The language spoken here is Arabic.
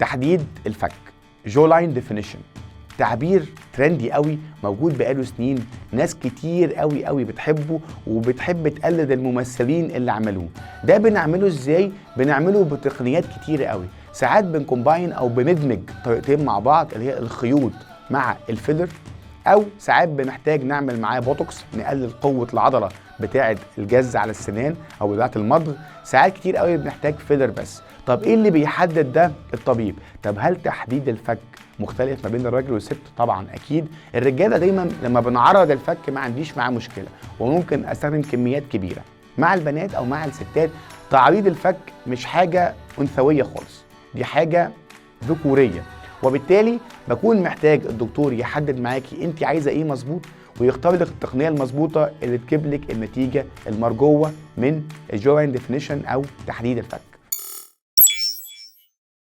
تحديد الفك، جو لاين ديفينيشن، تعبير ترندي قوي موجود بقاله سنين، ناس كتير قوي بتحبه وبتحب تقلد الممثلين اللي عملوه. ده بنعمله ازاي؟ بنعمله بتقنيات كتير قوي، ساعات بنكومباين او بندمج طريقتين مع بعض اللي هي الخيوط مع الفيلر، او ساعات بنحتاج نعمل معاه بوتوكس نقلل قوه العضله بتاعه الجز على السنان او بتاعه المضغ، ساعات كتير قوي بنحتاج فيلر بس. طب ايه اللي بيحدد ده؟ الطبيب. طب هل تحديد الفك مختلف ما بين الراجل والست؟ طبعا اكيد. الرجاله دايما لما بنعرض الفك ما عنديش معاه مشكله وممكن استخدم كميات كبيره. مع البنات او مع الستات تعريض الفك مش حاجه انثويه خالص، دي حاجه ذكوريه، وبالتالي بكون محتاج الدكتور يحدد معاكي انت عايزه ايه مظبوط ويختار لك التقنيه المظبوطه اللي تجيب لك النتيجه المرجوه من الجو لاين ديفينيشن او تحديد الفك.